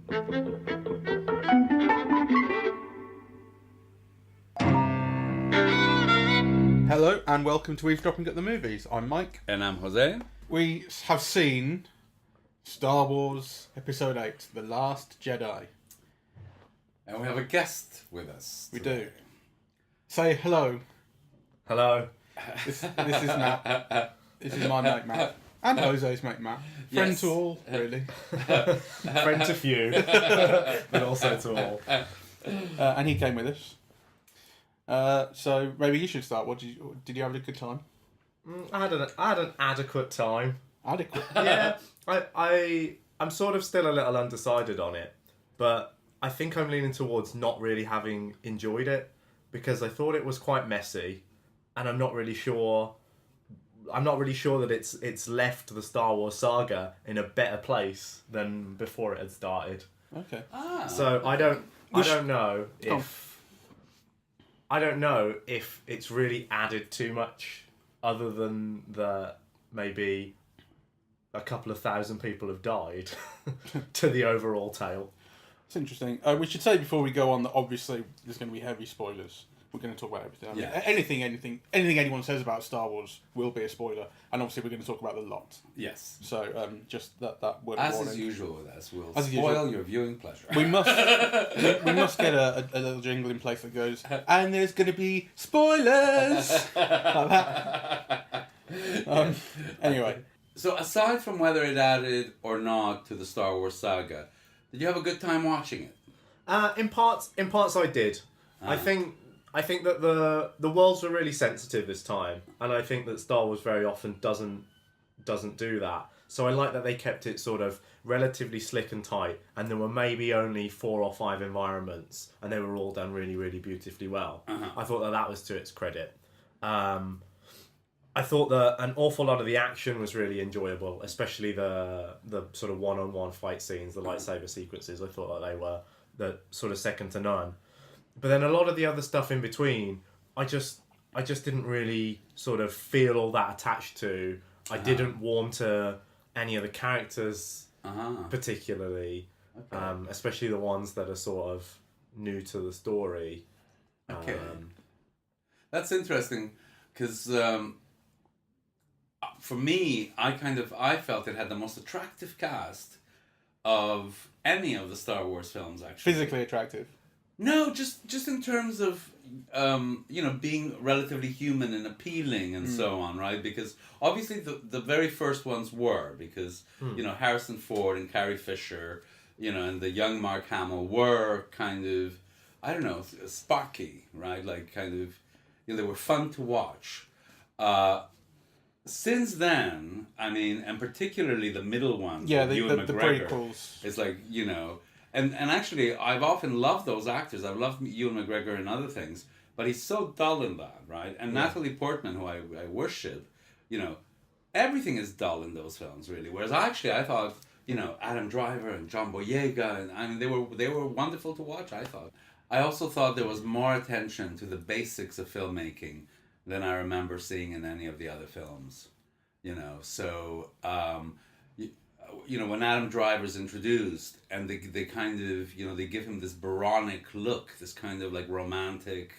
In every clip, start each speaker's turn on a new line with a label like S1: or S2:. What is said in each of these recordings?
S1: Hello and welcome to Eavesdropping at the Movies. I'm Mike.
S2: And I'm Jose.
S1: We have seen Star Wars Episode 8, The Last Jedi.
S2: And we have a guest with us.
S1: We do. Say hello.
S3: Hello.
S1: This is Matt. This is my mate Matt. And Jose's mate Matt. Friend
S2: Yes.
S1: to all, really.
S3: Friend to few, but also to all.
S1: And he came with us. So maybe you should start. Did you have a good time?
S3: I had an adequate time.
S1: Adequate.
S3: Yeah, I'm sort of still a little undecided on it, but I think I'm leaning towards not really having enjoyed it because I thought it was quite messy, and I'm not really sure that it's left the Star Wars saga in a better place than before it had started.
S1: Okay.
S3: So I don't know if it's really added too much, other than that maybe a couple of thousand people have died to the overall tale.
S1: It's interesting. We should say before we go on that obviously there's going to be heavy spoilers. We're going to talk about everything. I mean, anything anyone says about Star Wars will be a spoiler, and obviously we're going to talk about the lot.
S2: Yes.
S1: So just that word
S2: As
S1: warning.
S2: is usual with us, we'll
S1: As
S2: spoil
S1: usual.
S2: your viewing pleasure.
S1: We must we must get a little jingle in place that goes, and there's going to be spoilers. Like that. Anyway.
S2: So aside from whether it added or not to the Star Wars saga, did you have a good time watching it?
S3: In parts I did. I think that the worlds were really sensitive this time, and I think that Star Wars very often doesn't do that. So I like that they kept it sort of relatively slick and tight, and there were maybe only 4 or 5 environments, and they were all done really, really beautifully well. I thought that was to its credit. I thought that an awful lot of the action was really enjoyable, especially the sort of one-on-one fight scenes, the lightsaber sequences. I thought that they were the sort of second to none. But then a lot of the other stuff in between, I just didn't really sort of feel all that attached to. I didn't warm to any of the characters particularly, especially the ones that are sort of new to the story.
S2: Okay. That's interesting, because for me, I felt it had the most attractive cast of any of the Star Wars films, actually.
S1: Physically attractive.
S2: No, just in terms of being relatively human and appealing and so on, right? Because obviously the very first ones were, because Harrison Ford and Carrie Fisher, and the young Mark Hamill were kind of, I don't know, sparky, right? Like kind of, they were fun to watch. Since then, I mean, and particularly the middle ones,
S1: the
S2: McGregor,
S1: prequels.
S2: It's like, And actually, I've often loved those actors. I've loved Ewan McGregor and other things, but he's so dull in that, right? And Natalie Portman, who I worship, everything is dull in those films, really. Whereas I thought, Adam Driver and John Boyega, and I mean, they were wonderful to watch, I thought. I also thought there was more attention to the basics of filmmaking than I remember seeing in any of the other films, So, when Adam Driver's introduced, and they kind of, they give him this Byronic look, this kind of like romantic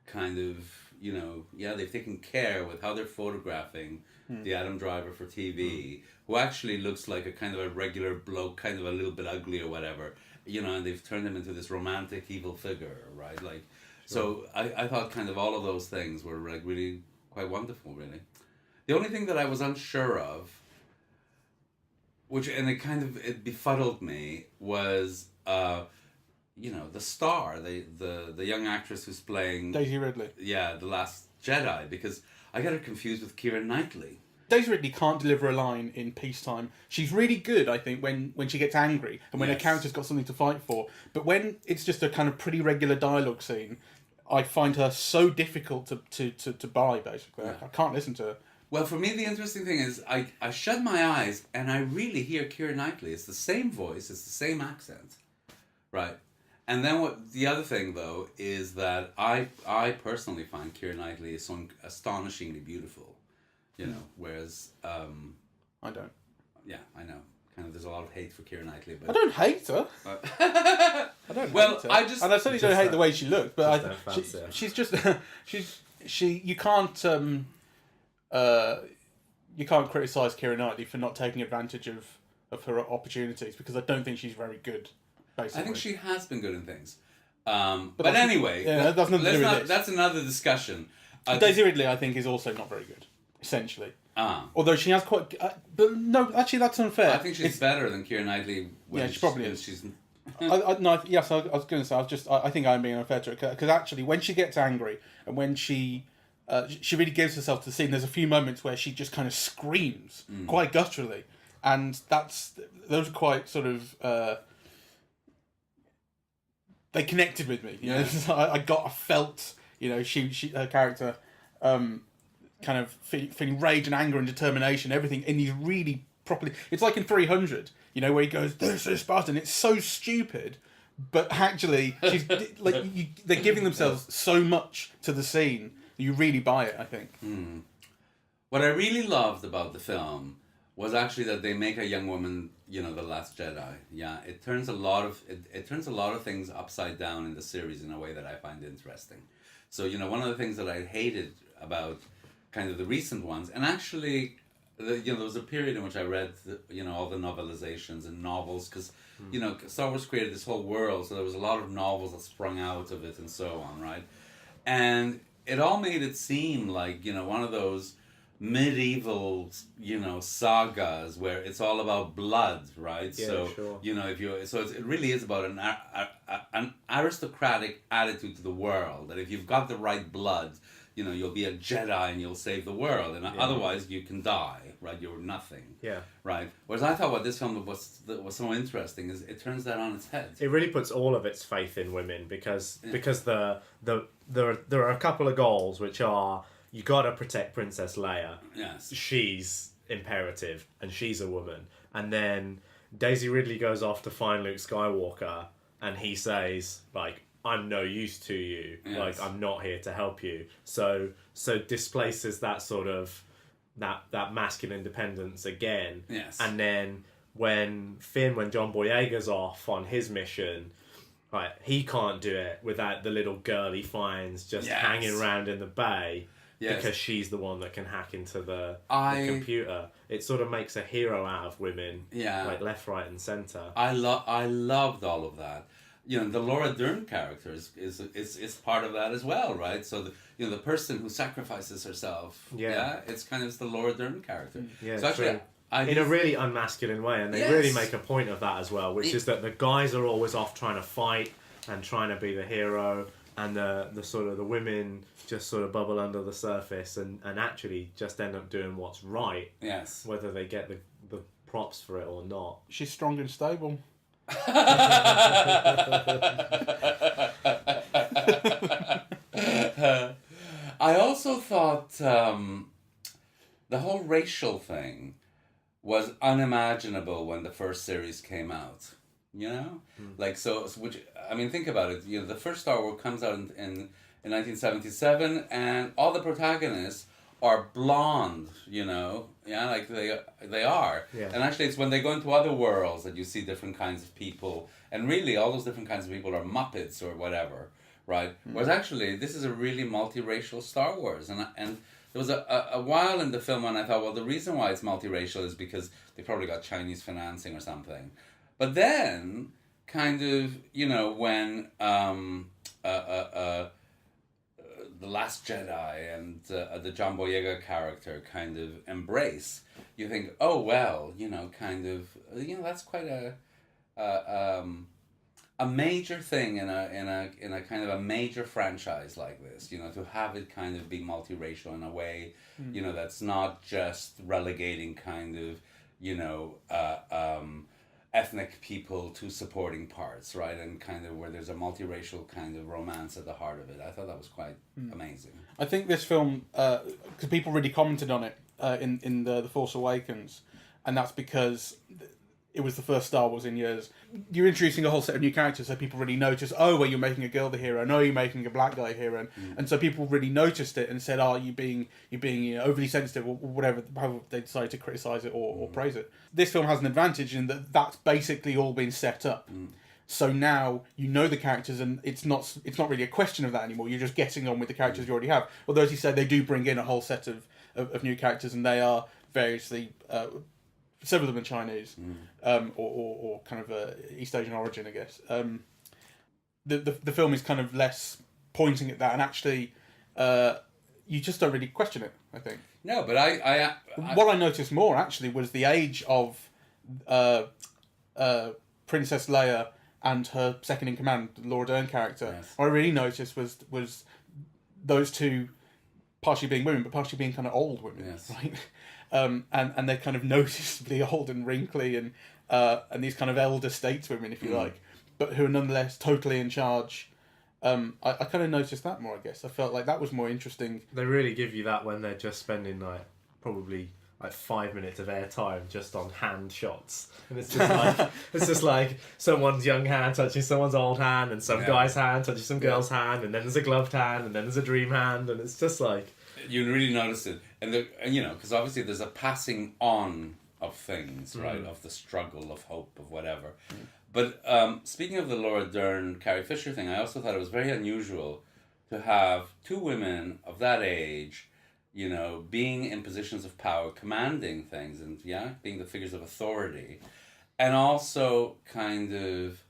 S2: kind of, they've taken care with how they're photographing the Adam Driver for TV, who actually looks like a kind of a regular bloke, kind of a little bit ugly or whatever, and they've turned him into this romantic evil figure, right? Like, so I thought kind of all of those things were like really quite wonderful, really. The only thing that I was unsure of, it befuddled me, was the star, the young actress who's playing
S1: Daisy Ridley.
S2: Yeah, The Last Jedi, because I got her confused with Keira Knightley.
S1: Daisy Ridley can't deliver a line in peacetime. She's really good, I think, when she gets angry and when her character's got something to fight for. But when it's just a kind of pretty regular dialogue scene, I find her so difficult to buy, basically. I can't listen to her.
S2: Well, for me, the interesting thing is I shut my eyes and I really hear Keira Knightley. It's the same voice, it's the same accent, right? And then the other thing, though, is that I personally find Keira Knightley is so astonishingly beautiful, whereas...
S1: I don't.
S2: Yeah, I know. kind of there's a lot of hate for Keira Knightley. But
S1: I don't hate her. I don't hate her.
S2: I just
S1: and I certainly don't hate the way she looks, but
S3: don't fancy her.
S1: she's just you can't criticize Keira Knightley for not taking advantage of her opportunities, because I don't think she's very good. Basically,
S2: I think she has been good in things. But
S1: that's-
S2: anyway,
S1: yeah, that's nothing to do with this.
S2: that's another discussion.
S1: Daisy Ridley, I think, is also not very good. Essentially,
S2: Ah.
S1: although she has quite, but no, actually, that's unfair.
S2: I think she's better than Keira Knightley.
S1: Yeah, she probably is.
S2: She's
S1: Yes, I was going to say. I think I'm being unfair to her, because actually, when she gets angry and when she really gives herself to the scene, there's a few moments where she just kind of screams quite gutturally, and those are quite sort of. They connected with me, you know. I felt, you know, her character, kind of feeling rage and anger and determination, everything in these really properly. It's like in 300, you know, where he goes, "This is Spartan." It's so stupid, but actually, she's like, they're giving themselves so much to the scene that you really buy it. I think.
S2: What I really loved about the film was actually that they make a young woman, you know, the Last Jedi. Yeah, it turns a lot of things upside down in the series in a way that I find interesting. So, you know, one of the things that I hated about kind of the recent ones, and actually, there was a period in which I read, all the novelizations and novels, because, you know, Star Wars created this whole world, so there was a lot of novels that sprung out of it and so on, right? And it all made it seem like, you know, one of those medieval, you know, sagas where it's all about blood, right?
S3: Yeah,
S2: so,
S3: sure.
S2: you know, it really is about an aristocratic attitude to the world, that if you've got the right blood, you know, you'll be a Jedi and you'll save the world, and otherwise you can die, right? You're nothing.
S3: Yeah.
S2: Right. Whereas I thought what this film was so interesting is it turns that on its head.
S3: It really puts all of its faith in women, because there are a couple of goals, which are, you gotta protect Princess Leia.
S2: Yes.
S3: She's imperative, and she's a woman. And then Daisy Ridley goes off to find Luke Skywalker, and he says, like, "I'm no use to you.
S2: Yes.
S3: Like, I'm not here to help you." So displaces that sort of that masculine independence again.
S2: Yes.
S3: And then when John Boyega's off on his mission, right, he can't do it without the little girl he finds just hanging around in the bay.
S2: Yes.
S3: Because she's the one that can hack into the computer. It sort of makes a hero out of women.
S2: Yeah.
S3: Like left, right, and centre.
S2: I loved all of that. You know, the Laura Dern character is part of that as well, right? So the person who sacrifices herself.
S3: Yeah.
S2: It's kind of the Laura Dern character.
S3: Yeah,
S2: so actually,
S3: true. In a really unmasculine way, and they really make a point of that as well, which is that the guys are always off trying to fight and trying to be the hero, and the sort of the women just sort of bubble under the surface and actually just end up doing what's right.
S2: Yes.
S3: Whether they get the props for it or not.
S1: She's strong and stable.
S2: I also thought the whole racial thing was unimaginable when the first series came out. You know, like which I mean, think about it. You know, the first Star Wars comes out in 1977, and all the protagonists are blonde. You know, like they are.
S3: Yeah.
S2: And actually, it's when they go into other worlds that you see different kinds of people, and really, all those different kinds of people are Muppets or whatever, right? Whereas actually, this is a really multiracial Star Wars, and there was a while in the film when I thought, well, the reason why it's multiracial is because they probably got Chinese financing or something. But then, kind of, you know, when The Last Jedi and the John Boyega character kind of embrace, you think, oh, well, you know, kind of, you know, that's quite a major thing in a kind of a major franchise like this, you know, to have it kind of be multiracial in a way, you know, that's not just relegating kind of, you know, ethnic people to supporting parts, right? And kind of where there's a multiracial kind of romance at the heart of it. I thought that was quite amazing.
S1: I think this film, because people really commented on it in the Force Awakens, and that's because it was the first Star Wars in years. You're introducing a whole set of new characters, so people really notice, oh, well, you're making a girl the hero, and oh, you're making a black guy hero, and so people really noticed it and said, oh, you're being overly sensitive, or whatever, however they decided to criticise it or praise it. This film has an advantage in that that's basically all been set up. So now you know the characters, and it's not really a question of that anymore. You're just getting on with the characters you already have. Although, as you said, they do bring in a whole set of new characters, and they are variously... several of them are Chinese, or kind of East Asian origin, I guess. The film is kind of less pointing at that, and actually, you just don't really question it, I think.
S2: No, but
S1: what I noticed more actually was the age of Princess Leia and her second in command, the Laura Dern character.
S2: Yes.
S1: What I really noticed was those two partially being women, but partially being kind of old women,
S2: Yes.
S1: right? And they're kind of noticeably old and wrinkly, and these kind of elder stateswomen, if you like, but who are nonetheless totally in charge. I kind of noticed that more, I guess. I felt like that was more interesting.
S3: They really give you that when they're just spending like probably like 5 minutes of airtime just on hand shots, and it's just like someone's young hand touching someone's old hand, and some guy's hand touching some girl's hand, and then there's a gloved hand, and then there's a dream hand, and it's just like
S2: you really notice it, and because obviously there's a passing on of things, right, of the struggle, of hope, of whatever. But speaking of the Laura Dern, Carrie Fisher thing, I also thought it was very unusual to have two women of that age, being in positions of power, commanding things, and being the figures of authority, and also kind of,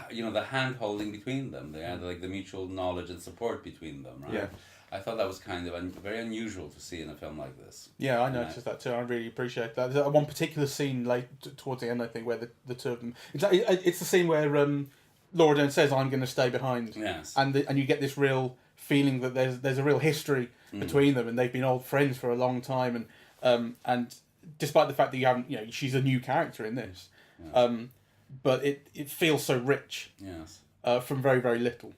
S2: the hand holding between them. They had like the mutual knowledge and support between them, right?
S1: Yeah.
S2: I thought that was kind of very unusual to see in a film like this.
S1: Yeah, I noticed that too. I really appreciate that. There's one particular scene towards the end, I think, where the two of them... It's the scene where Laura Dern says, I'm going to stay behind.
S2: Yes.
S1: And you get this real feeling that there's a real history between them, and they've been old friends for a long time. And despite the fact that you haven't... she's a new character in this. Yes. But it feels so rich.
S2: Yes.
S1: From very, very little.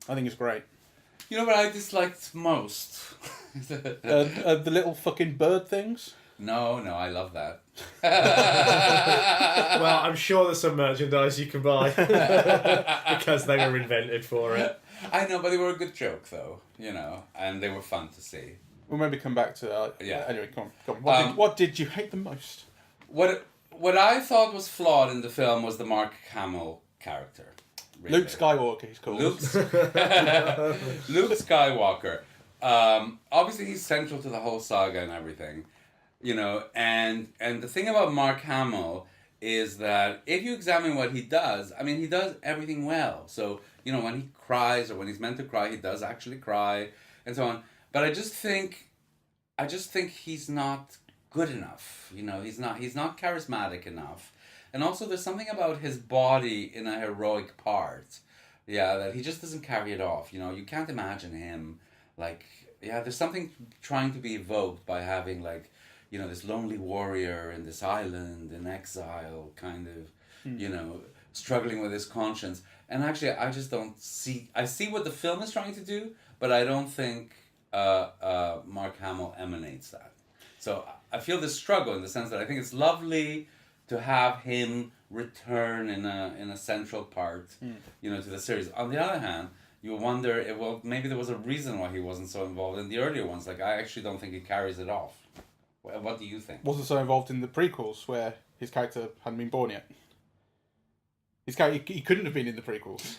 S1: I think it's great.
S2: You know what I disliked most?
S1: The little fucking bird things?
S2: No, I love that.
S3: well, I'm sure there's some merchandise you can buy because they were invented for it.
S2: I know, but they were a good joke, though, and they were fun to see.
S1: We'll maybe come back to that.
S2: Yeah.
S1: Anyway, come on. What did you hate the most?
S2: What I thought was flawed in the film was the Mark Hamill character. Really.
S1: Luke Skywalker, he's called.
S2: Luke Skywalker. Obviously, he's central to the whole saga and everything, And the thing about Mark Hamill is that if you examine what he does, he does everything well. So when he cries or when he's meant to cry, he does actually cry, and so on. But I just think he's not good enough. He's not charismatic enough. And also, there's something about his body in a heroic part, that he just doesn't carry it off. You can't imagine him, there's something trying to be evoked by having, this lonely warrior in this island in exile, kind of, struggling with his conscience. And actually, I just don't see... I see what the film is trying to do, but I don't think Mark Hamill emanates that. So I feel this struggle in the sense that I think it's lovely to have him return in a central part, to the series. On the other hand, you wonder if, maybe there was a reason why he wasn't so involved in the earlier ones. I actually don't think he carries it off. What do you think?
S1: Wasn't so involved in the prequels where his character hadn't been born yet. His character, he couldn't have been in the prequels.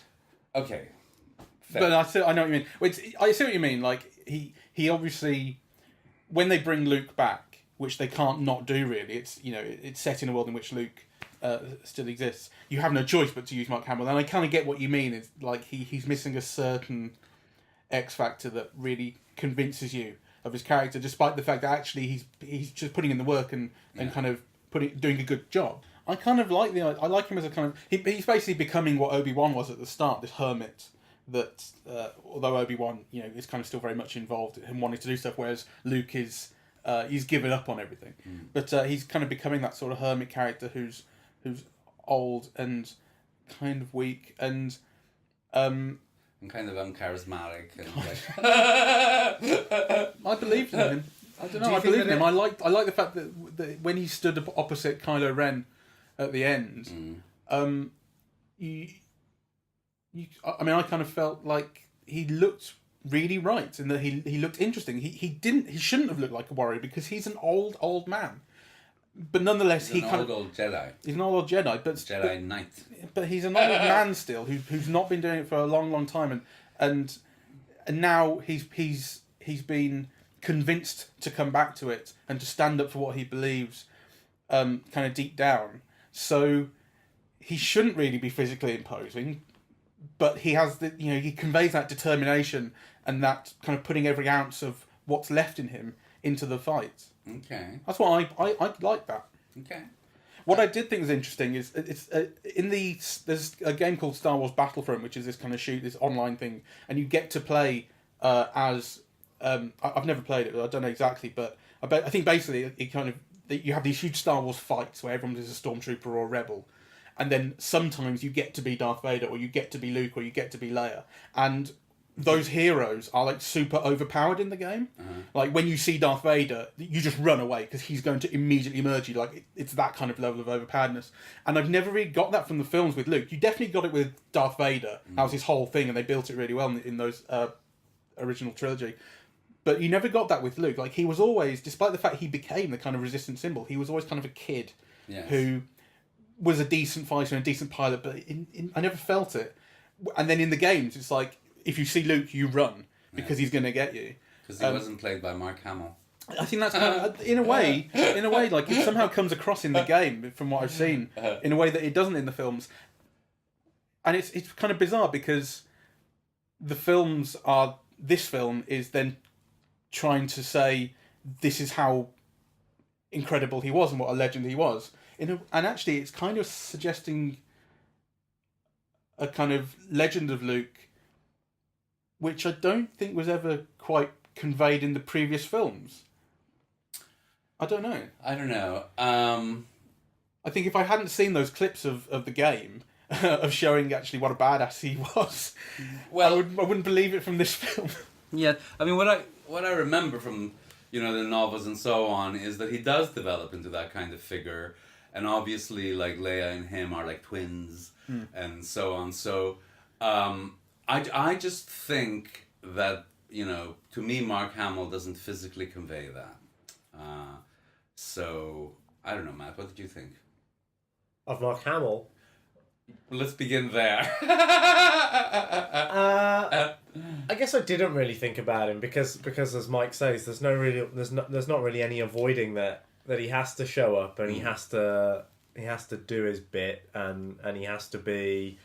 S2: Okay.
S1: Fair. But I know what you mean. I see what you mean. He obviously, when they bring Luke back, which they can't not do really. It's it's set in a world in which Luke still exists. You have no choice but to use Mark Hamill, and I kind of get what you mean. It's like he's missing a certain X factor that really convinces you of his character, despite the fact that actually he's just putting in the work and kind of doing a good job. I kind of like I like him as a kind of he's basically becoming what Obi-Wan was at the start, this hermit. That although Obi-Wan is kind of still very much involved in wanting to do stuff, whereas Luke is. He's given up on everything, but he's kind of becoming that sort of hermit character who's old and kind of weak and
S2: kind of uncharismatic. And
S1: I believed in him. I don't know. I believed in him. I like the fact that when he stood opposite Kylo Ren, at the end, I mean, I kind of felt like he looked really right, and that he looked interesting. He shouldn't have looked like a warrior because he's an old man, but nonetheless
S2: He's an old Jedi.
S1: He's an old Jedi, but
S2: Jedi Knight.
S1: But he's an old man still who's not been doing it for a long time, and now he's been convinced to come back to it and to stand up for what he believes, kind of deep down. So he shouldn't really be physically imposing, but he has he conveys that determination and that kind of putting every ounce of what's left in him into the fight.
S2: Okay.
S1: That's why I like that.
S2: Okay.
S1: What I did think was interesting is there's a game called Star Wars Battlefront, which is this online thing, and you get to play as I've never played it, I don't know exactly, but I think basically it kind of you have these huge Star Wars fights where everyone is a stormtrooper or a rebel, and then sometimes you get to be Darth Vader, or you get to be Luke, or you get to be Leia, and those heroes are like super overpowered in the game. Like when you see Darth Vader, you just run away because he's going to immediately merge you. Like it's that kind of level of overpoweredness. And I've never really got that from the films with Luke. You definitely got it with Darth Vader. That was his whole thing, and they built it really well in those original trilogy. But you never got that with Luke. Like he was always, despite the fact he became the kind of resistance symbol, he was always kind of a kid who was a decent fighter and a decent pilot. But I never felt it. And then in the games, it's like, if you see Luke, you run because he's going to get you.
S2: Because he wasn't played by Mark Hamill.
S1: I think that's kind of, in a way, like it somehow comes across in the game from what I've seen in a way that it doesn't in the films. And it's kind of bizarre because this film is then trying to say this is how incredible he was and what a legend he was. And actually, it's kind of suggesting a kind of legend of Luke, which I don't think was ever quite conveyed in the previous films. I don't know. I think if I hadn't seen those clips of the game, of showing actually what a badass he was, I wouldn't believe it from this film.
S2: Yeah, I mean, what I remember from the novels and so on is that he does develop into that kind of figure, and obviously like Leia and him are like twins and so on. So I just think that to me Mark Hamill doesn't physically convey that. So I don't know, Matt. What did you think
S3: of Mark Hamill?
S2: Let's begin there.
S3: I guess I didn't really think about him because as Mike says, there's not really any avoiding that he has to show up and he has to do his bit and he has to be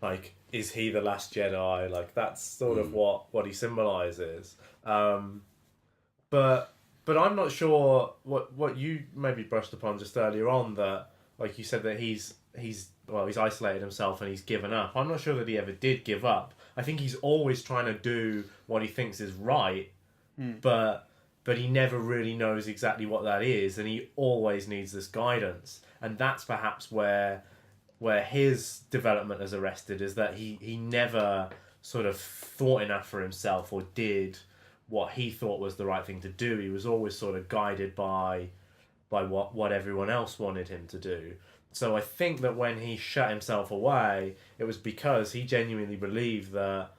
S3: like, is he the last Jedi? Like that's sort of what he symbolizes. But I'm not sure what you maybe brushed upon just earlier on, that like you said that he's isolated himself and he's given up. I'm not sure that he ever did give up. I think he's always trying to do what he thinks is right, but he never really knows exactly what that is, and he always needs this guidance. And that's perhaps where his development is arrested, is that he never sort of thought enough for himself or did what he thought was the right thing to do. He was always sort of guided by what everyone else wanted him to do. So I think that when he shut himself away, it was because he genuinely believed that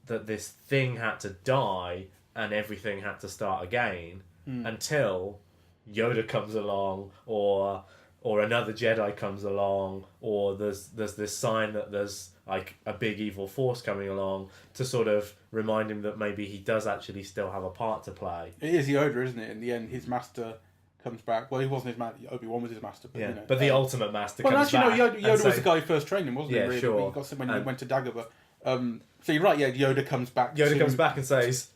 S3: this thing had to die and everything had to start again until Yoda comes along or another Jedi comes along, or there's this sign that there's like a big evil force coming along to sort of remind him that maybe he does actually still have a part to play.
S1: It is Yoda, isn't it? In the end, his master comes back. Well, he wasn't his master. Obi-Wan was his master. But,
S3: but the ultimate master comes back.
S1: Well, actually, no, Yoda was the guy who first trained him, wasn't he? Really?
S3: Sure.
S1: He got some when he went to Dagobah. So you're right, Yoda comes back.
S3: Yoda comes back and says,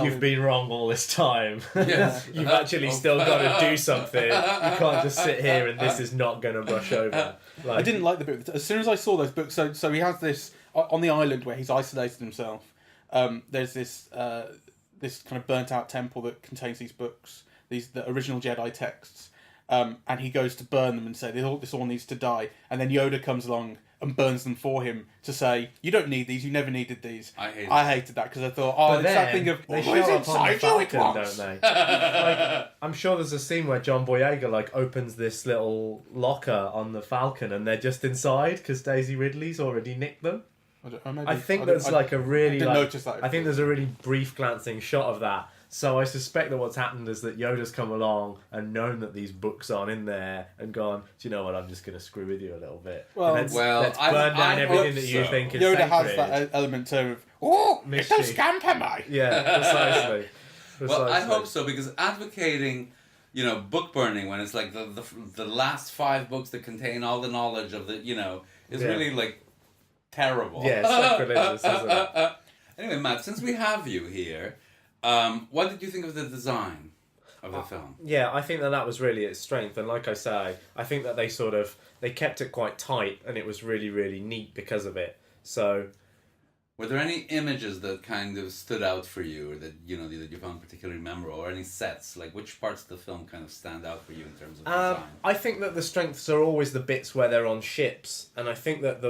S3: "You've been wrong all this time.
S2: Yes.
S3: You've actually still got to do something. You can't just sit here and this is not going to brush over." Like,
S1: I didn't like the bit. As soon as I saw those books, so he has this on the island where he's isolated himself. There's this kind of burnt out temple that contains these books, the original Jedi texts, and he goes to burn them and say this all needs to die. And then Yoda comes along and burns them for him to say, "You don't need these. You never needed these."
S2: I hated
S1: that because I thought, oh,
S3: But
S1: it's that thing of
S3: they
S1: oh,
S3: show
S1: it's
S3: up on the
S1: inside you, it
S3: Falcon,
S1: wants.
S3: don't they? Like, I'm sure there's a scene where John Boyega like opens this little locker on the Falcon, and they're just inside because Daisy Ridley's already nicked them. I think there's like a really.
S1: I didn't
S3: like,
S1: notice that.
S3: I think there's a really brief glancing shot of that. So I suspect that what's happened is that Yoda's come along and known that these books aren't in there and gone, do you know what, I'm just going to screw with you a little bit.
S1: Well,
S3: let's
S2: I
S3: burn down everything
S2: hope
S3: that you
S2: so.
S3: think is
S1: Yoda
S3: sacred.
S1: has that element too of, oh, it
S3: Mischief.
S1: does scamper me.
S3: Yeah, precisely.
S2: Well, I hope so, because advocating, book burning when it's like the last 5 books that contain all the knowledge of the, is really like terrible.
S3: Yeah, sacrilegious, isn't it?
S2: Anyway, Matt, since we have you here, what did you think of the design of the film?
S3: Yeah, I think that was really its strength, and like I say, I think that they kept it quite tight, and it was really, really neat because of it. So,
S2: were there any images that kind of stood out for you, or that that you found particularly memorable, or any sets? Like, which parts of the film kind of stand out for you in terms of design?
S3: I think that the strengths are always the bits where they're on ships, and I think that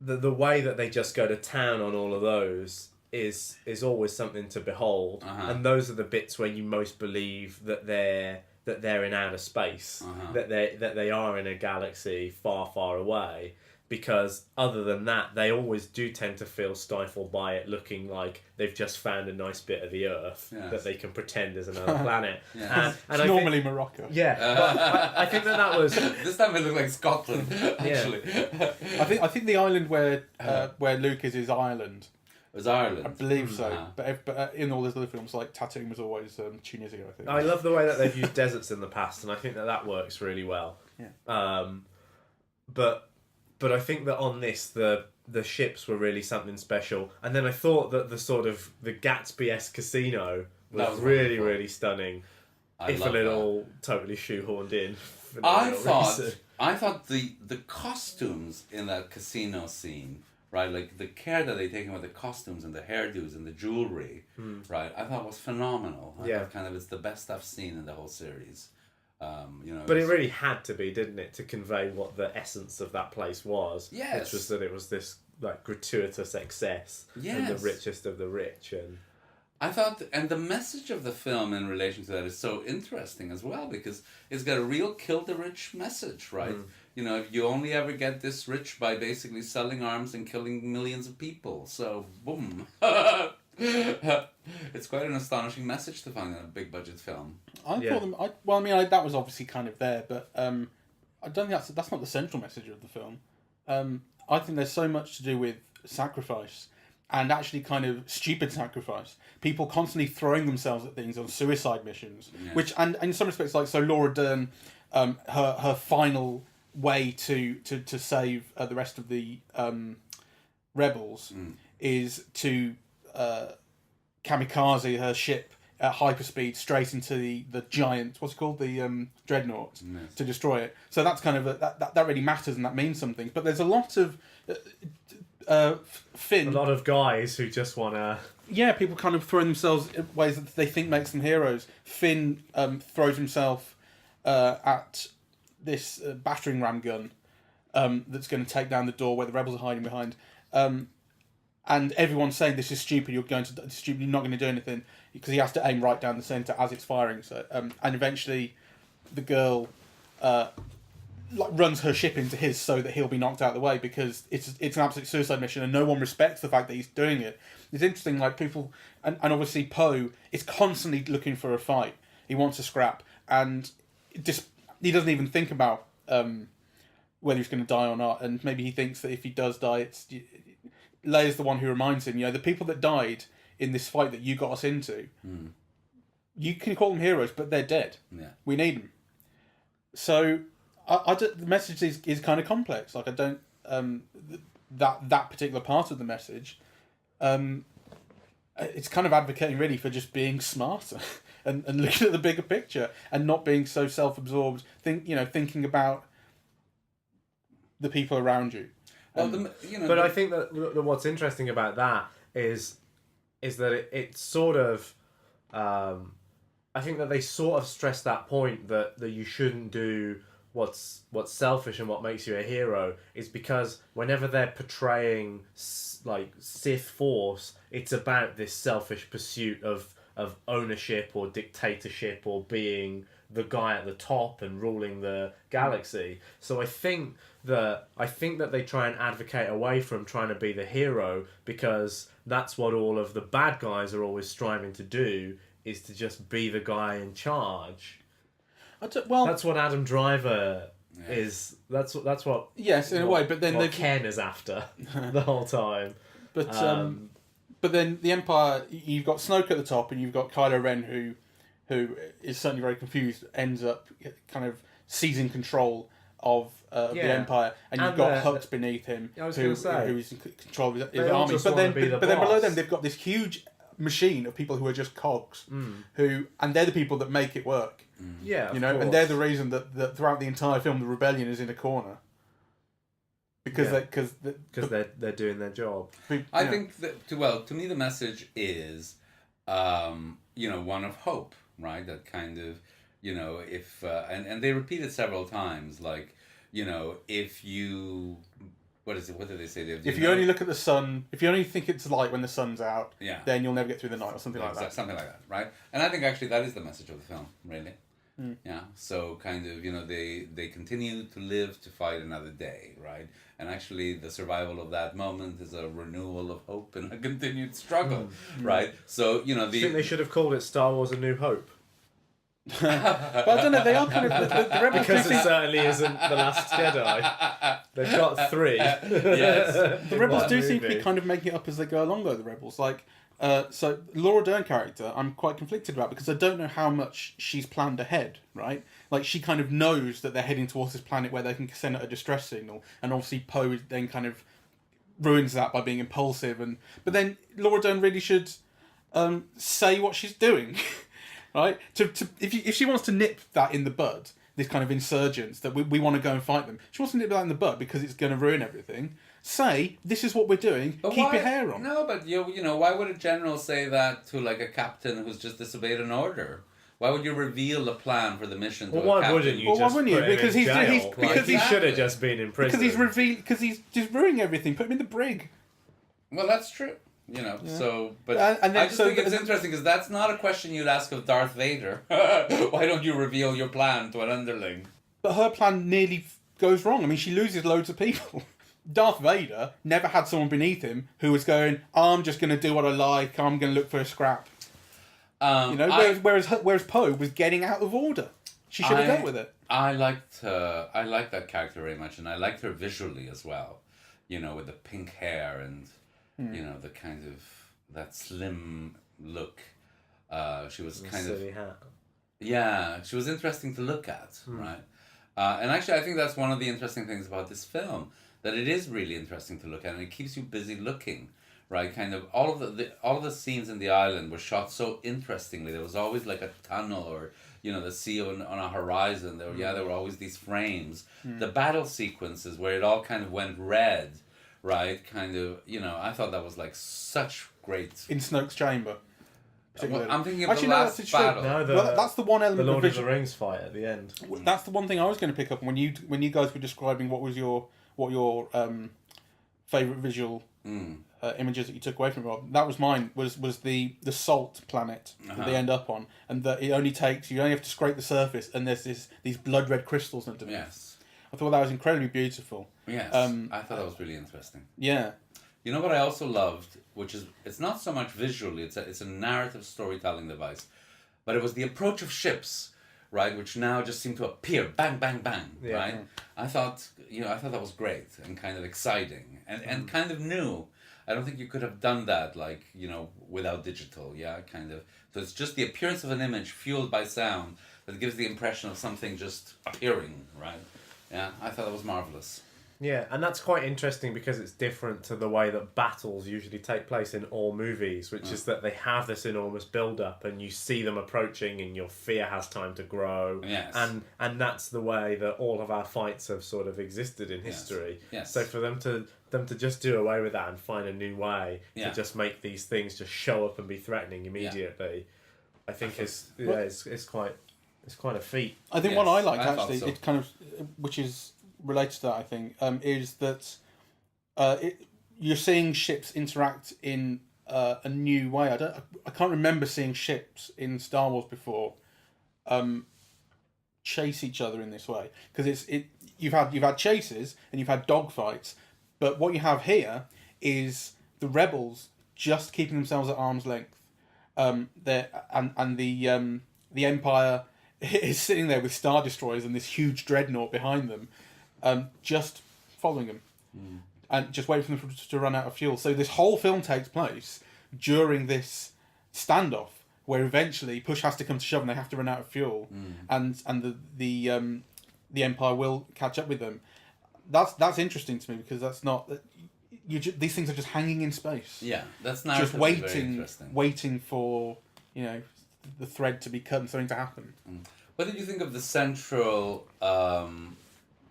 S3: the way that they just go to town on all of those is always something to behold, and those are the bits where you most believe that they're in outer space, that they are in a galaxy far, far away. Because other than that, they always do tend to feel stifled by it, looking like they've just found a nice bit of the Earth that they can pretend is another planet.
S2: Yes.
S1: And it's normally Morocco.
S3: Yeah, but I think that was.
S2: This time it looked like Scotland. Actually,
S1: I think the island where Luke is Ireland.
S2: It was Ireland.
S1: I believe so. But in all those other films, like Tatooine was always Tunisia, I think.
S3: I love the way that they've used deserts in the past, and I think that works really well.
S1: Yeah.
S3: But I think that on this, the ships were really something special. And then I thought that the Gatsby-esque casino was really, really stunning.
S2: I
S3: if a
S2: love
S3: little totally shoehorned in. For
S2: I
S3: reason.
S2: thought the costumes in that casino scene, right, like the care that they taken with the costumes and the hairdos and the jewelry, right, I thought was phenomenal. I thought kind of it's the best I've seen in the whole series.
S3: But it really had to be, didn't it, to convey what the essence of that place was.
S2: Yes.
S3: Which was that it was this like gratuitous excess and the richest of the rich. And
S2: I thought, and the message of the film in relation to that is so interesting as well, because it's got a real kill the rich message, right? If you only ever get this rich by basically selling arms and killing millions of people. So, boom. It's quite an astonishing message to find in a big budget film.
S1: That was obviously kind of there, but I don't think that's not the central message of the film. I think there's so much to do with sacrifice, and actually kind of stupid sacrifice. People constantly throwing themselves at things on suicide missions, which, and in some respects, like, so Laura Dern, her final way to save the rest of the rebels is to kamikaze her ship at hyperspeed straight into the giant, what's it called, the dreadnought, to destroy it. So that's kind of that really matters, and that means something. But there's a lot of Finn.
S3: a lot of guys who just want to.
S1: Yeah, people kind of throwing themselves in ways that they think makes them heroes. Finn throws himself at this battering ram gun that's going to take down the door where the rebels are hiding behind. And everyone's saying, this is stupid, you're not going to do anything, because he has to aim right down the centre as it's firing. So, and eventually the girl runs her ship into his so that he'll be knocked out of the way, because it's an absolute suicide mission and no one respects the fact that he's doing it. It's interesting, like people, and obviously Poe is constantly looking for a fight. He wants to scrap, and he doesn't even think about whether he's going to die or not, and maybe he thinks that if he does die, Leia's the one who reminds him, the people that died in this fight that you got us into, you can call them heroes, but they're dead.
S2: Yeah.
S1: We need them. So the message is kind of complex. Like, I don't that particular part of the message. It's kind of advocating really for just being smarter and looking at the bigger picture and not being so self-absorbed. Thinking about the people around you.
S3: But I think that what's interesting about that is that it sort of, I think that they sort of stress that point that you shouldn't do what's selfish and what makes you a hero is because whenever they're portraying like Sith Force, it's about this selfish pursuit of ownership or dictatorship or being the guy at the top and ruling the galaxy. So I think that they try and advocate away from trying to be the hero, because that's what all of the bad guys are always striving to do, is to just be the guy in charge.
S1: Well,
S3: that's what Adam Driver is. That's what.
S1: Yes, in a way, but then
S3: what Ken is after the whole time.
S1: But then the Empire, you've got Snoke at the top, and you've got Kylo Ren, who is certainly very confused, ends up kind of seizing control of the Empire, and you've got Hux beneath him, who's in control of his army. But then below them, they've got this huge machine of people who are just cogs, and they're the people that make it work.
S3: Yeah,
S1: you know, and they're the reason that throughout the entire film, the rebellion is in a corner. Because
S3: they're doing their job.
S2: I think that to me the message is, one of hope, right? That kind of, if and they repeat it several times, like, if you, what did they say?
S1: If you only look at the sun, if you only think it's light when the sun's out, then you'll never get through the night, or something like that.
S2: Something like that, right? And I think actually that is the message of the film, really. Yeah, so kind of, they continue to live to fight another day, right? And actually the survival of that moment is a renewal of hope and a continued struggle, right? So,
S3: I think they should have called it Star Wars A New Hope.
S1: But I don't know, they are kind of the rebels,
S3: because it certainly isn't The Last Jedi. They've got 3.
S2: Yes.
S1: The rebels do seem to be kind of making it up as they go along, though, the rebels. Like, so Laura Dern character, I'm quite conflicted about, because I don't know how much she's planned ahead, right? Like, she kind of knows that they're heading towards this planet where they can send out a distress signal, and obviously Poe then kind of ruins that by being impulsive. But then Laura Dern really should say what she's doing, right? If she wants to nip that in the bud, this kind of insurgents that we want to go and fight them, she wants to nip that in the bud because it's going to ruin everything. Say, this is what we're doing, keep your hair on.
S2: No, but why would a general say that to like a captain who's just disobeyed an order? Why would you reveal the plan for the mission to a captain?
S3: Wouldn't you just put him
S1: because
S3: in
S1: he's
S3: jail?
S1: because
S3: he should have just been in prison.
S1: Because he's just ruining everything. Put him in the brig.
S2: Well, that's true. So, but I just think it's interesting because that's not a question you'd ask of Darth Vader. Why don't you reveal your plan to an underling?
S1: But her plan nearly goes wrong. I mean, she loses loads of people. Darth Vader never had someone beneath him who was going, I'm just going to do what I like, I'm going to look for a scrap. Whereas Poe was getting out of order. She should have dealt with it.
S2: I liked that character very much, and I liked her visually as well. With the pink hair and the kind of that slim look. She was kind of
S3: silly hat.
S2: Yeah, she was interesting to look at, right? And actually, I think that's one of the interesting things about this film, that it is really interesting to look at, and it keeps you busy looking, right? Kind of all of the scenes in the island were shot so interestingly. There was always like a tunnel or the sea on a horizon. There were always these frames. The battle sequences where it all kind of went red, right? Kind of I thought that was like such great
S1: in Snoke's chamber.
S2: I'm thinking of the last battle.
S1: No, that's the one element.
S3: The Lord of the Rings fight at the end.
S1: That's the one thing I was going to pick up when you guys were describing what your favourite visual images that you took away from it. That was mine. Was the salt planet that they end up on, and that you only have to scrape the surface, and there's these blood red crystals underneath.
S2: Yes,
S1: I thought that was incredibly beautiful.
S2: Yes, I thought that was really interesting.
S1: Yeah.
S2: You know what I also loved, which is, it's not so much visually, it's a narrative storytelling device, but it was the approach of ships, right, which now just seem to appear, bang, bang, bang, right? I thought that was great and kind of exciting and kind of new. I don't think you could have done that, like, without digital, kind of. So it's just the appearance of an image fueled by sound that gives the impression of something just appearing, right? Yeah, I thought that was marvelous.
S3: Yeah, and that's quite interesting because it's different to the way that battles usually take place in all movies, which is that they have this enormous build-up and you see them approaching and your fear has time to grow.
S2: Yes.
S3: And that's the way that all of our fights have sort of existed in history.
S2: Yes.
S3: So for them to just do away with that and find a new way to just make these things just show up and be threatening immediately, I think it's It's quite a feat.
S1: I think
S2: Yes,
S1: what I liked
S2: I thought
S1: actually,
S2: so.
S1: it kind of, which is related to that, I think, is that you're seeing ships interact in a new way. I can't remember seeing ships in Star Wars before chase each other in this way, because you've had chases and you've had dogfights, but what you have here is the rebels just keeping themselves at arm's length. The Empire is sitting there with Star Destroyers and this huge dreadnought behind them, just following them and just waiting for them to run out of fuel. So this whole film takes place during this standoff, where eventually push has to come to shove and they have to run out of fuel, and the Empire will catch up with them. That's interesting to me, because that's not these things are just hanging in space.
S2: Yeah, that's
S1: Just
S2: narratively very interesting.
S1: waiting for the thread to be cut and something to happen.
S2: What did you think of the central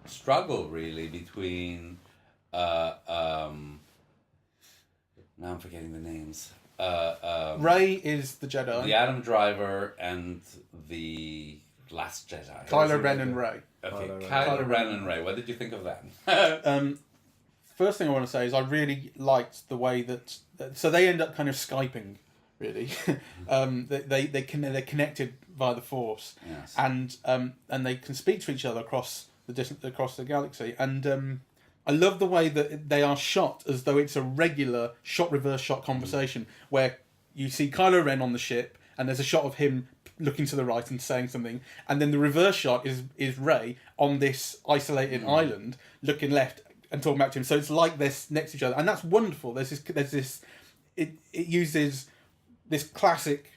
S2: struggle, really, between now I'm forgetting the names.
S1: Rey is the Jedi.
S2: The Adam Driver and the Last Jedi.
S1: Kylo Ren and Rey.
S2: Okay, Kylo Ren and Rey. What did you think of that?
S1: First thing I want to say is I really liked the way that so they end up kind of Skyping, really. They're connected via the Force,
S2: Yes.
S1: and they can speak to each other across the galaxy. And I love the way that they are shot as though it's a regular reverse shot conversation, where you see Kylo Ren on the ship and there's a shot of him looking to the right and saying something, and then the reverse shot is Rey on this isolated island looking left and talking back to him. So it's like they're next to each other, and that's wonderful. There's this it uses this classic,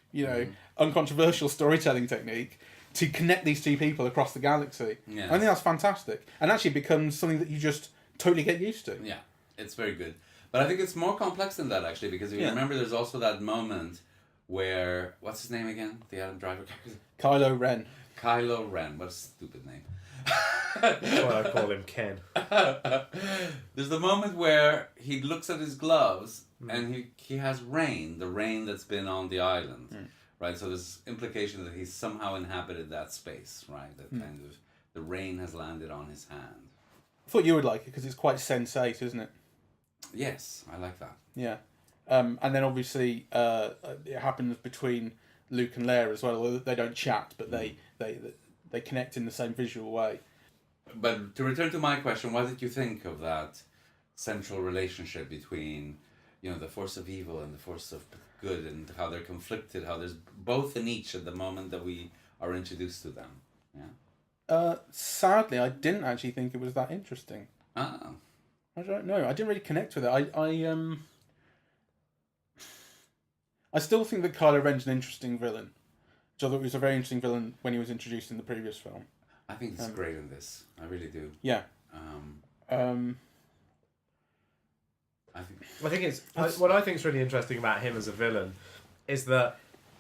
S1: uncontroversial storytelling technique to connect these two people across the galaxy.
S2: Yes.
S1: I think that's fantastic, and actually becomes something that you just totally get used to.
S2: Yeah, it's very good. But I think it's more complex than that, actually, because if you remember, there's also that moment where, what's his name again? The Adam Driver character?
S1: Kylo Ren.
S2: Kylo Ren. What a stupid name.
S3: That's why I call him Ken.
S2: There's the moment where he looks at his gloves and he has rain, the rain that's been on the island, right? So there's implication that he's somehow inhabited that space, right? That kind of, the rain has landed on his hand.
S1: I thought you would like it because it's quite sensate, isn't it?
S2: Yes, I like that.
S1: Yeah. And then obviously it happens between Luke and Leia as well. They don't chat, but they connect in the same visual way.
S2: But to return to my question, what did you think of that central relationship between, the force of evil and the force of good, and how they're conflicted, how there's both in each at the moment that we are introduced to them? Yeah.
S1: Sadly, I didn't actually think it was that interesting.
S2: Ah.
S1: I don't know. I didn't really connect with it. I still think that Kylo Ren's an interesting villain. So I thought he was a very interesting villain when he was introduced in the previous film.
S2: I think he's great in this. I really do.
S1: Yeah.
S2: I think
S3: what I think is really interesting about him as a villain is that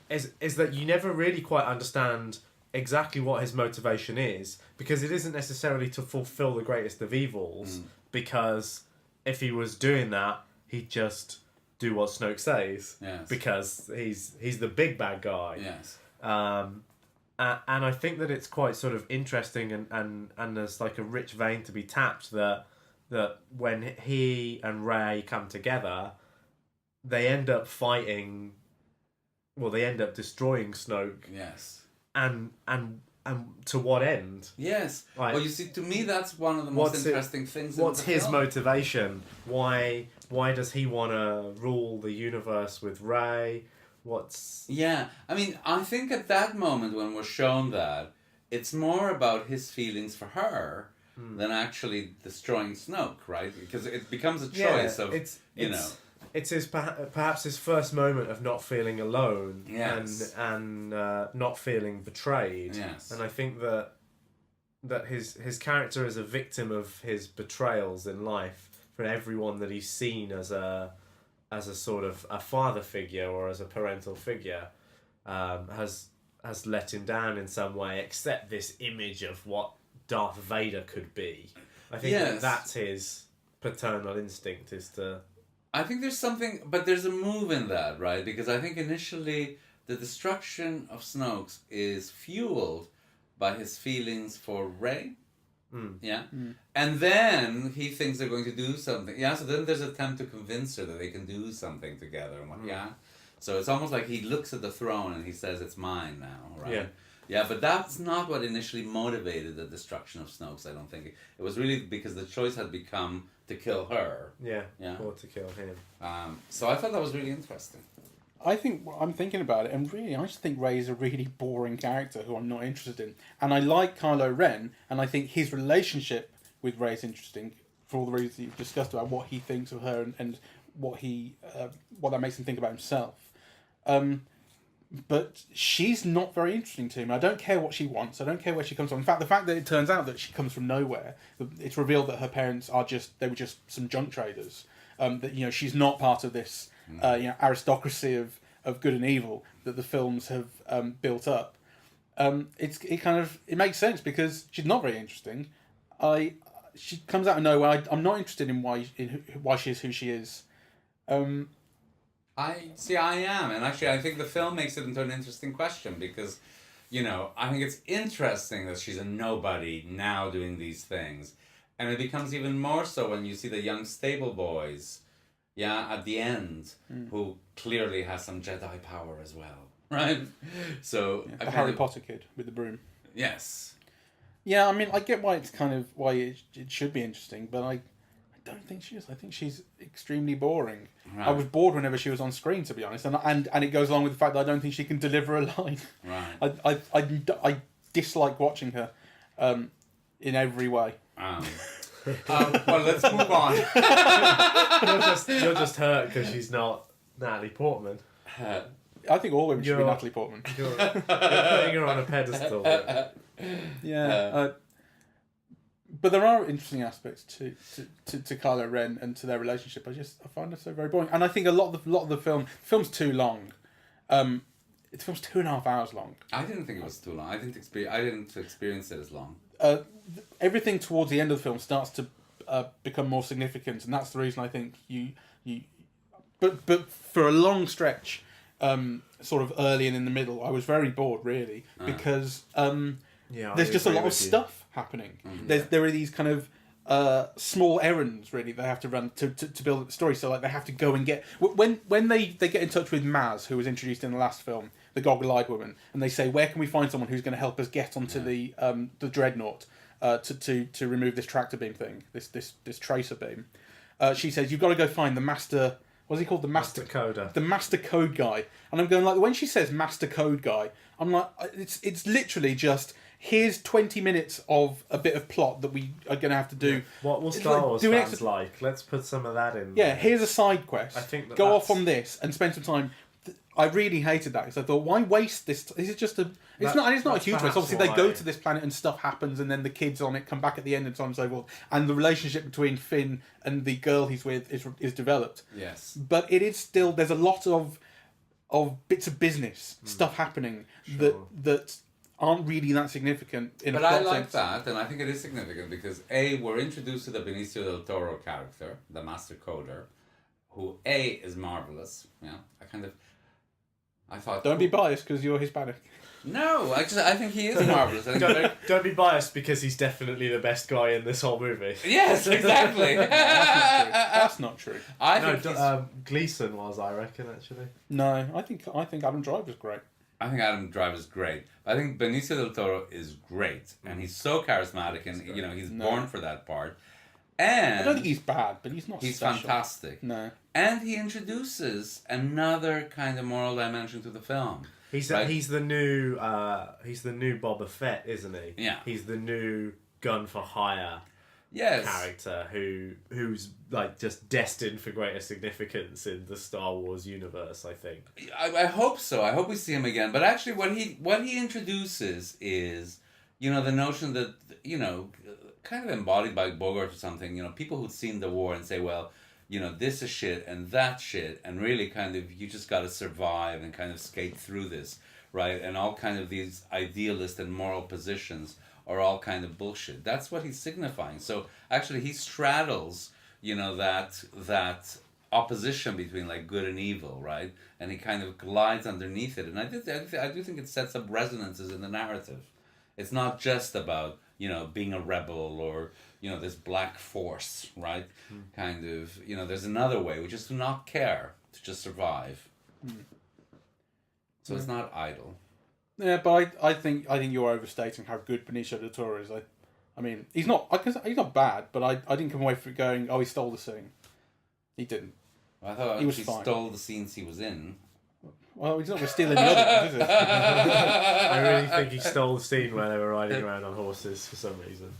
S3: you never really quite understand exactly what his motivation is, because it isn't necessarily to fulfill the greatest of evils, because if he was doing that, he'd just do what Snoke says, because he's the big bad guy.
S2: Yes.
S3: And I think that it's quite sort of interesting and there's like a rich vein to be tapped that when he and Rey come together, they end up fighting. Well, they end up destroying Snoke.
S2: Yes.
S3: And to what end?
S2: Yes.
S3: Like,
S2: well, you see, to me, that's one of the most interesting things.
S3: What's
S2: in the
S3: his
S2: film.
S3: motivation? Why does he want to rule the universe with Rey?
S2: Yeah, I mean, I think at that moment when we're shown that, it's more about his feelings for her than actually destroying Snoke, right? Because it becomes a choice of,
S3: It's his perhaps his first moment of not feeling alone,
S2: yes,
S3: and not feeling betrayed.
S2: Yes,
S3: and I think that his character is a victim of his betrayals in life, for everyone that he's seen as a sort of a father figure or as a parental figure, has let him down in some way, except this image of what Darth Vader could be. I think that's his paternal instinct, is to...
S2: I think there's something, but there's a move in that, right? Because I think initially the destruction of Snoke is fueled by his feelings for Rey. Yeah.
S1: Mm.
S2: And then he thinks they're going to do something. Yeah, so then there's an attempt to convince her that they can do something together. And yeah. So it's almost like he looks at the throne and he says, it's mine now, right?
S3: Yeah.
S2: Yeah, but that's not what initially motivated the destruction of Snoke's, I don't think. It was really because the choice had become to kill her.
S3: Yeah.
S2: Yeah.
S3: Or to kill him.
S2: So I thought that was really interesting.
S1: I think I'm thinking about it, and really, I just think Rey is a really boring character who I'm not interested in. And I like Kylo Ren, and I think his relationship with Rey is interesting for all the reasons you've discussed about what he thinks of her and what that makes him think about himself. But she's not very interesting to me. I don't care what she wants. I don't care where she comes from. In fact, the fact that it turns out that she comes from nowhere, it's revealed that her parents they were just some junk traders. That she's not part of this aristocracy of good and evil that the films have built up. It makes sense because she's not very interesting. She comes out of nowhere. I'm not interested in why she is who she is.
S2: I am, and actually I think the film makes it into an interesting question because, I think it's interesting that she's a nobody now doing these things, and it becomes even more so when you see the young stable boys, at the end, who clearly has some Jedi power as well, right? So
S1: the Harry Potter kid with the broom.
S2: Yes.
S1: Yeah, I mean, I get why why it should be interesting, but I don't think she is. I think she's extremely boring.
S2: Right.
S1: I was bored whenever she was on screen, to be honest, and it goes along with the fact that I don't think she can deliver a line.
S2: Right.
S1: I dislike watching her, in every way.
S2: Well, let's move on.
S3: You're just hurt because she's not Natalie Portman.
S1: I think all women should be Natalie Portman.
S3: You're putting her on a pedestal.
S1: Yeah. But there are interesting aspects to Kylo Ren and to their relationship. I find it so very boring, and I think a lot of the film's too long. The film's 2.5 hours long.
S2: I didn't think it was too long. I didn't experience it as long.
S1: Everything towards the end of the film starts to become more significant, and that's the reason I think But for a long stretch, sort of early and in the middle, I was very bored really because there's just a lot of stuff happening. There are these kind of small errands really they have to run to build up the story. So like they have to go and get when they get in touch with Maz, who was introduced in the last film, the goggle-eyed woman, and they say, where can we find someone who's going to help us get onto the dreadnought to remove this tractor beam thing, this tracer beam. She says, you've got to go find the master. What's he called? The master
S3: coder.
S1: The master code guy. And I'm going like, when she says master code guy, I'm like, it's literally just, here's 20 minutes of a bit of plot that we are going to have to do.
S3: What will Star Wars fans like? Let's put some of that in.
S1: Yeah, here's a side quest.
S3: I think
S1: go off on this and spend some time. I really hated that because I thought, why waste this? This is just a. It's not a huge waste. Obviously, they go to this planet and stuff happens, and then the kids on it come back at the end and so on and so forth. And the relationship between Finn and the girl he's with is developed.
S2: Yes,
S1: but it is still, there's a lot of bits of business stuff happening that aren't really that significant in
S2: but
S1: a plot
S2: I like
S1: sense.
S2: that, and I think it is significant because we're introduced to the Benicio del Toro character, the master coder, who is marvelous. Yeah, I thought.
S1: Don't be biased because you're Hispanic.
S2: No, I think he is marvelous.
S3: Don't be biased because he's definitely the best guy in this whole movie.
S2: Yes, exactly.
S1: That's not true.
S2: I think
S3: Gleeson was, I reckon, actually.
S1: No, I think Adam Driver's great.
S2: I think Adam Driver's great. I think Benicio del Toro is great, and he's so charismatic, and he's born for that part. And
S1: I don't think he's bad, but he's not.
S2: He's
S1: special.
S2: fantastic.
S1: No,
S2: and he introduces another kind of moral dimension to the film.
S3: He's the new Boba Fett, isn't he?
S2: Yeah.
S3: He's the new gun for hire.
S2: Yes.
S3: Character who's like just destined for greater significance in the Star Wars universe, I think.
S2: I hope so. I hope we see him again. But actually, what he introduces is, the notion that kind of embodied by Bogart or something. People who've seen the war and say, well, this is shit and that shit, and really kind of you just got to survive and kind of skate through this, right? And all kind of these idealist and moral positions are all kind of bullshit. That's what he's signifying. So actually he straddles, that opposition between like good and evil, right? And he kind of glides underneath it. And I do think it sets up resonances in the narrative. It's not just about, you know, being a rebel or, you know, this black force, right? Kind of, you know, there's another way, which is to not care, to just survive. So it's not idle.
S1: Yeah, but I think you're overstating how good Benicio del Toro is. I mean, he's not bad, but I didn't come away from it going, oh, he stole the scene. He didn't.
S2: I thought
S1: He was
S2: he
S1: fine.
S2: stole the scenes he was in.
S1: Well, he's not going to steal any other ones, is he?
S3: I really think he stole the scene where they were riding around on horses for some reason.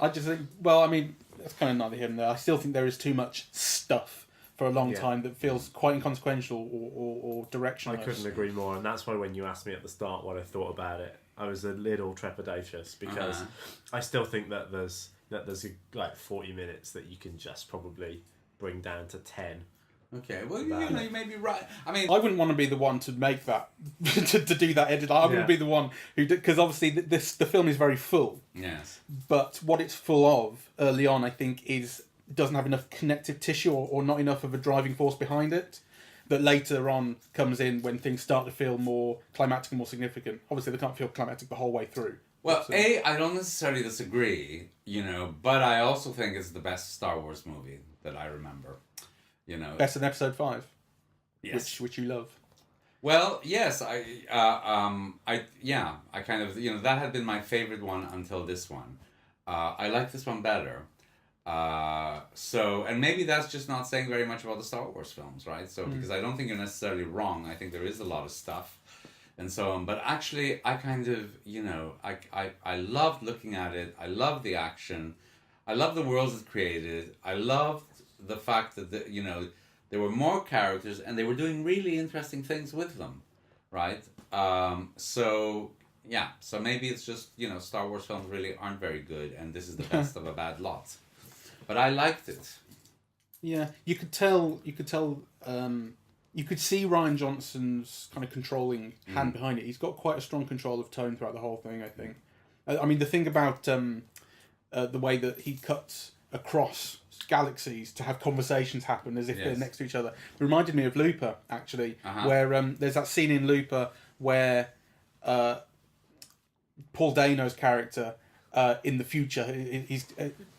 S1: I just think, well, I mean, that's kind of neither here nor there. I still think there is too much stuff for a long time that feels quite inconsequential or directionless.
S3: I couldn't agree more, and that's why when you asked me at the start what I thought about it, I was a little trepidatious because I still think that there's like 40 minutes that you can just probably bring down to 10.
S2: Okay, well, you know, you may be right. I mean,
S1: I wouldn't want to be the one to make that, to do that edit. I wouldn't be the one who did, because obviously the film is very full.
S2: Yes.
S1: But what it's full of early on, I think, doesn't have enough connective tissue or not enough of a driving force behind it. That later on comes in when things start to feel more climactic and more significant. Obviously, they can't feel climactic the whole way through.
S2: Well, I don't necessarily disagree, you know, but I also think it's the best Star Wars movie that I remember. You know,
S1: Better than Episode 5,
S2: yes,
S1: which you love.
S2: Well, yes, I kind of, you know, that had been my favorite one until this one. I like this one better. And maybe that's just not saying very much about the Star Wars films, right? So, because I don't think you're necessarily wrong. I think there is a lot of stuff and so on. But actually, I kind of, you know, I loved looking at it. I loved the action. I loved the worlds it created. I loved the fact that, you know, there were more characters and they were doing really interesting things with them, right? So maybe it's just, you know, Star Wars films really aren't very good and this is the best of a bad lot. But I liked it.
S1: Yeah, you could see Rian Johnson's kind of controlling hand behind it. He's got quite a strong control of tone throughout the whole thing, I think. I mean, the thing about the way that he cuts across galaxies to have conversations happen as if they're next to each other reminded me of Looper, actually, where there's that scene in Looper where Paul Dano's character in the future,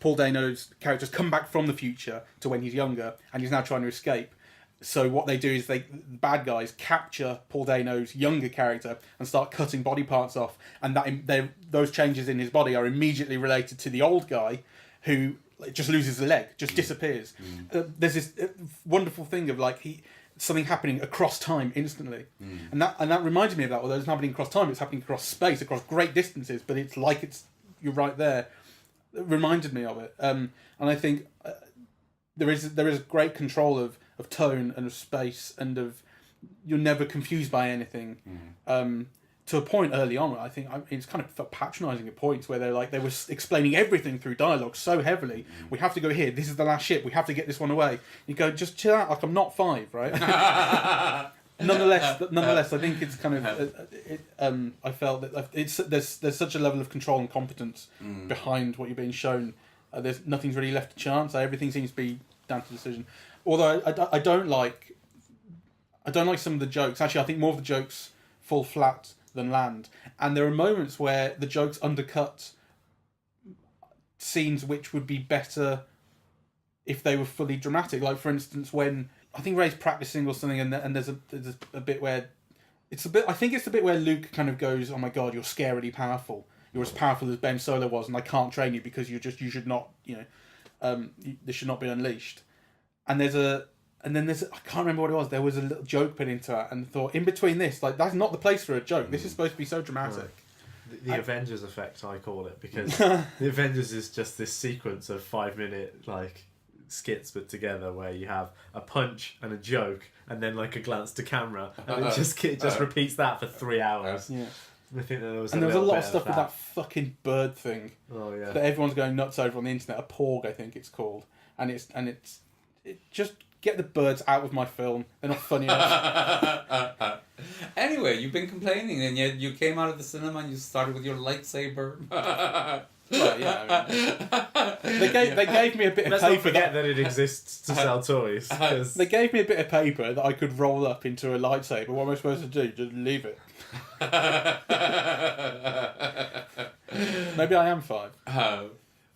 S1: Paul Dano's character's come back from the future to when he's younger and he's now trying to escape. So what they do is the bad guys capture Paul Dano's younger character and start cutting body parts off, and those changes in his body are immediately related to the old guy who just loses a leg, just disappears. There's this wonderful thing of like something happening across time instantly, and that reminded me of that. Although it's happening across time, it's happening across space, across great distances, but it's like you're right there. It reminded me of it, and I think there is great control of tone and of space and of you're never confused by anything. To a point early on, I think it's kind of felt patronising at points where they were explaining everything through dialogue so heavily. We have to go here. This is the last ship. We have to get this one away. You go, just chill out. Like I'm not 5, right? Nonetheless, I think it's kind of. I felt that there's such a level of control and competence behind what you're being shown. There's nothing's really left to chance. Everything seems to be down to decision. Although I don't like some of the jokes. Actually, I think more of the jokes fall flat than land, and there are moments where the jokes undercut scenes which would be better if they were fully dramatic. Like for instance, when I think Rey's practicing or something, and there's a bit where I think it's the bit where Luke kind of goes, "Oh my God, you're scarily powerful. You're as powerful as Ben Solo was, and I can't train you because you should not, this should not be unleashed." And there's I can't remember what it was. There was a little joke put into it, and thought in between this, like that's not the place for a joke. This is supposed to be so dramatic.
S3: The Avengers effect, I call it, because the Avengers is just this sequence of 5-minute skits put together where you have a punch and a joke, and then a glance to camera, and it just repeats that for 3 hours.
S1: Yeah.
S3: I think there was
S1: a lot of stuff with that fucking bird thing.
S3: Oh yeah.
S1: That everyone's going nuts over on the internet. A porg, I think it's called, and it's just get the birds out of my film. They're not funny enough.
S2: Anyway, you've been complaining, and yet you came out of the cinema and you started with your lightsaber.
S1: Well, yeah. They gave me a bit of
S3: Let's
S1: paper.
S3: not forget that it exists to sell toys. 'cause-
S1: They gave me a bit of paper that I could roll up into a lightsaber. What am I supposed to do? Just leave it. Maybe I am 5.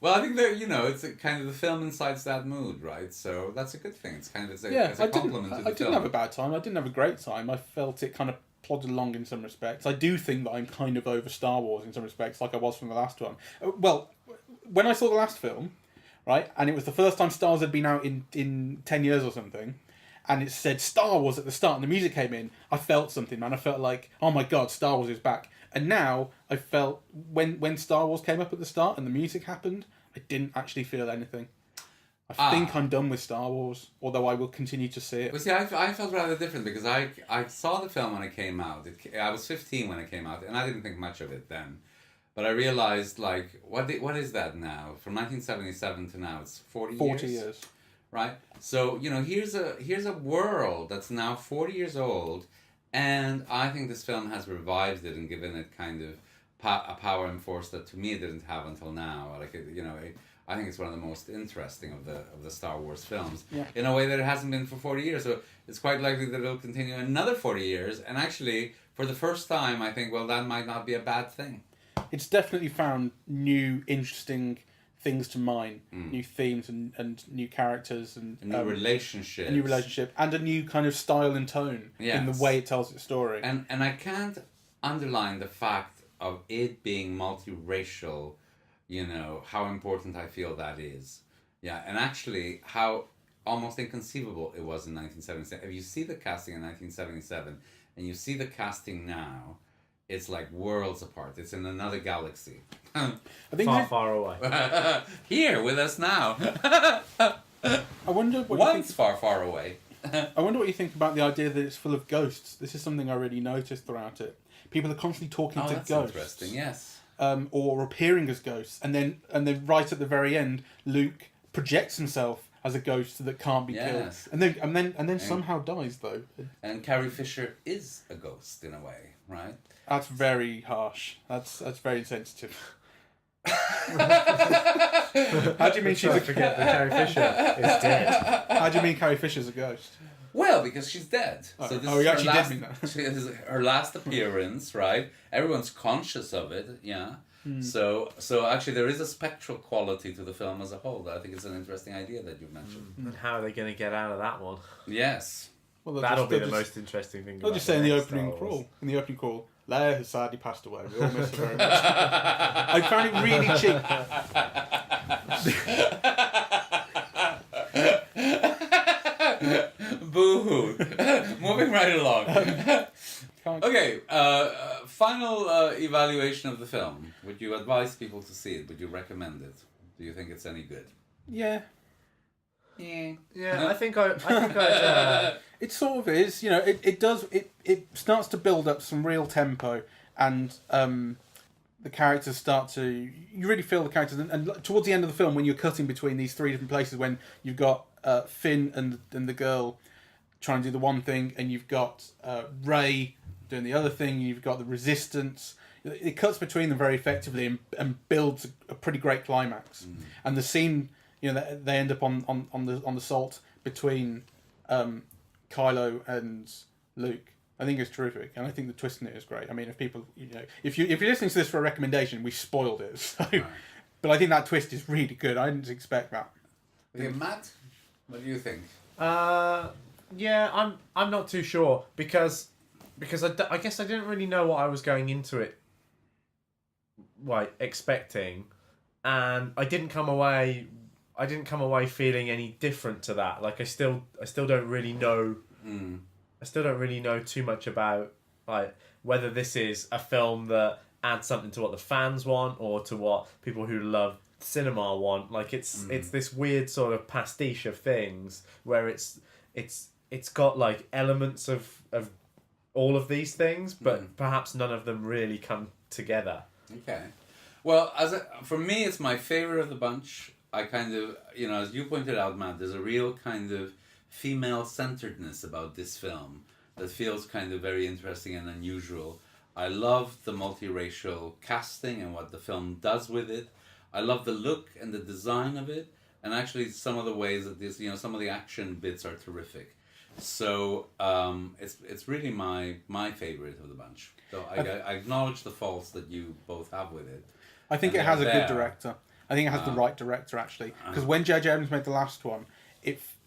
S2: Well, I think that it's a kind of the film incites that mood, right? So that's a good thing. It's kind of it's a compliment to the film.
S1: I didn't have a bad time. I didn't have a great time. I felt it kind of plodded along in some respects. I do think that I'm kind of over Star Wars in some respects, like I was from the last one. Well, when I saw the last film, right, and it was the first time Star Wars had been out in 10 years or something, and it said Star Wars at the start, and the music came in, I felt something, man. I felt like, oh my God, Star Wars is back. And now I felt when Star Wars came up at the start and the music happened, I didn't actually feel anything. I think I'm done with Star Wars, although I will continue to see it.
S2: Well, see, I felt rather different because I saw the film when it came out. I was 15 when it came out, and I didn't think much of it then. But I realized, like, what is that now? From 1977 to now, it's 40
S1: years.
S2: Right? So, here's a world that's now 40 years old, and I think this film has revived it and given it kind of a power and force that to me it didn't have until now. Like, I think it's one of the most interesting of the Star Wars films in a way that it hasn't been for 40 years. So it's quite likely that it'll continue another 40 years. And actually, for the first time, I think, well, that might not be a bad thing.
S1: It's definitely found new, interesting things to mine, new themes and new characters and
S2: a new relationship.
S1: A new relationship and a new kind of style and tone in the way it tells its story.
S2: And I can't underline the fact of it being multiracial, how important I feel that is. Yeah, and actually how almost inconceivable it was in 1977. If you see the casting in 1977 and you see the casting now, it's like worlds apart. It's in another galaxy.
S1: I think
S3: far away.
S2: Here with us now.
S1: I wonder what
S2: Once
S1: you think,
S2: far away.
S1: I wonder what you think about the idea that it's full of ghosts. This is something I really noticed throughout it. People are constantly talking to
S2: that's
S1: ghosts.
S2: Interesting, yes.
S1: Or appearing as ghosts, and then right at the very end, Luke projects himself as a ghost that can't be killed, and then somehow dies though.
S2: And Carrie Fisher is a ghost in a way, right?
S1: That's very harsh. That's very insensitive. How do you mean she's a
S3: forget that Carrie Fisher is dead?
S1: How do you mean Carrie Fisher's a ghost?
S2: Well, because she's dead. So this is
S1: you actually
S2: last,
S1: did mean that.
S2: This is her last appearance, right? Everyone's conscious of it, yeah. So actually there is a spectral quality to the film as a whole that I think is an interesting idea that you've mentioned.
S3: And how are they going to get out of that one?
S2: Yes.
S1: Well,
S3: That'll be the most interesting thing.
S1: They'll just say in the opening crawl. In the opening crawl, Leia has sadly passed away. We all miss her very much. I found it really cheap.
S2: Boo-hoo. Moving right along. Okay, final evaluation of the film. Would you advise people to see it? Would you recommend it? Do you think it's any good?
S1: Yeah.
S3: Yeah, I think I
S1: It sort of is, it starts to build up some real tempo, and the characters start to, you really feel the characters, and towards the end of the film when you're cutting between these 3 different places, when you've got Finn and the girl trying to do the one thing, and you've got Rey doing the other thing, and you've got the Resistance. It cuts between them very effectively and builds a pretty great climax. And the scene, they end up on the salt between Kylo and Luke. I think it's terrific, and I think the twist in it is great. I mean, if people, if you're listening to this for a recommendation, we spoiled it. So, but I think that twist is really good. I didn't expect that.
S2: Okay, Matt, what do you think?
S3: Yeah, I'm not too sure because I guess I didn't really know what I was going into it expecting, and I didn't come away feeling any different to that. Like I still don't really know. I still don't really know too much about whether this is a film that adds something to what the fans want or to what people who love cinema want. Like it's this weird sort of pastiche of things where it's got like elements of all of these things, but perhaps none of them really come together.
S2: Okay. Well, for me, it's my favorite of the bunch. I kind of, as you pointed out, Matt, there's a real kind of female-centeredness about this film that feels kind of very interesting and unusual. I love the multiracial casting and what the film does with it. I love the look and the design of it, and actually some of the ways that this, some of the action bits are terrific. So it's really my favorite of the bunch. So I acknowledge the faults that you both have with it.
S1: I think it has a good director. I think it has the right director, actually. Because when J.J. Abrams made the last one,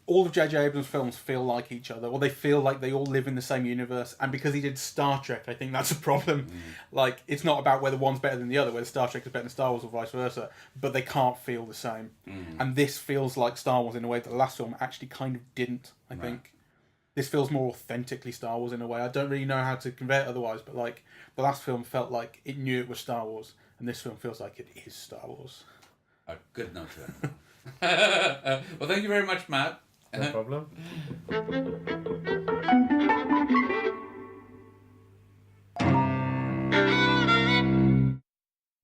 S1: all of J.J. Abrams' films feel like each other, or they feel like they all live in the same universe. And because he did Star Trek, I think that's a problem. Like, it's not about whether one's better than the other, whether Star Trek is better than Star Wars or vice versa, but they can't feel the same. And this feels like Star Wars in a way that the last film actually kind of didn't, I think. This feels more authentically Star Wars in a way. I don't really know how to convey it otherwise, but like the last film felt like it knew it was Star Wars, and this film feels like it is Star Wars.
S2: A good note to end. Well, thank you very much, Matt.
S3: No problem.